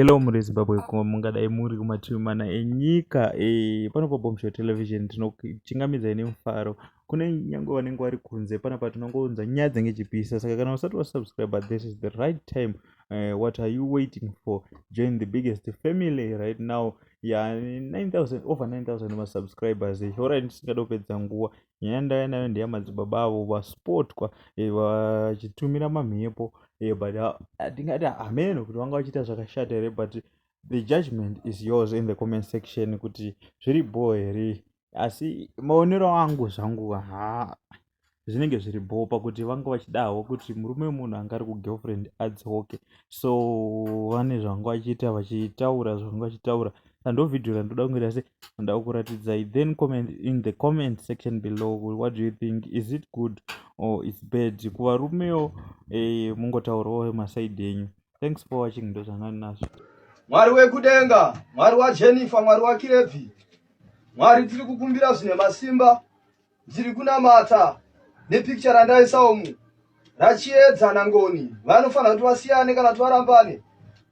Hello muri Zimbabwe mungadai muri kumativi mana enyika panopa Bombshell Television tinochingamidza nemufaro kune nyange vanenge vari kunze panapa tinongounza nyaya dzengechipisa. Saka kana usati wasubscribe, this is the right time. What are you waiting for? Join the biggest family right now. Over 9,000 masubscribers. Alright, tisingada kupedza nguva. Nyaya ndauya nayo ndeyamadzibaba avo vaspotwa vachitumira mamhepo. But ndingati amen kuti vanga vachiita zvakashata here, but the judgment is yours in the comment section kuti zviri bho here. Asi maonero angu zvangu zvinenge zviri bho pakuti vanga vachidawo kuti murume wemunhu anga ari kugirlfriend adzoke, so vane zvanga vachiita vachitaura zvanga vachitaura. Ndo vhidhiyo randoda kunge asi ndoda kuratidzai, then comment in the comment section below. What do you think? Is it good or it's bad? Kuvarumewo mungotaurawo masaidi enyu. Thanks for watching. Ndo zvanga nazvo. Mwari wekudenga, Mwari waJennifer, Mwari waKirevi, Mwari tiri kukumbira zvine masimba, tiri kunamata nepicture randaisawo mu rachiedza nangoni vanofanira kuti vasiyane kana kuti varambane.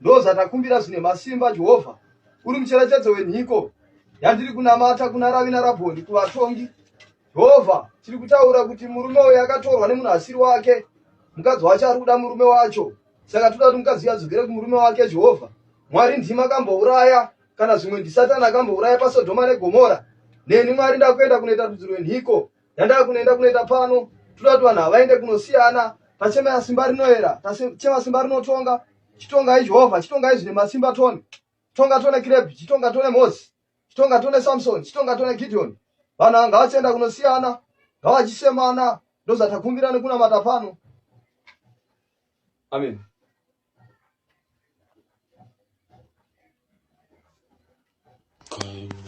Ndo zvatakumbira zvine masimba. Jehovha uri mucherechedzo wenhiko yandiri kunamata kuna Ravi naRabhoni, kuvatongi. Jehovha tiri kutaura kuti murume uyu akatorwa nemunhu asiri wake, mukadzi wacho ari kuda murume wacho, saka toda kuti mukadzi adzokere kumurume wake. Jehovha Mwari ndima akambouraya kana zvimwe ndisatani akambouraya paSodhoma neGomora. Neni Mwari ndakuenda kunoita rudzi rwenhiko yandava kunoita pano. Toda kuti vanhu havaende kunosiyana. Tachema simba rinoera, tachema simba rinotonga. Chitongai Jehovha, chitongai zvine masimba tone. Chitonga tone Kirebi, chitonga tone Mose, chitonga tone Samson, chitonga tone Gideon. Vanhu vanga vachienda kunosiyana, ngavachisemana. Ndo zvatakumbira nekunamata pano. Amen. KuMurume.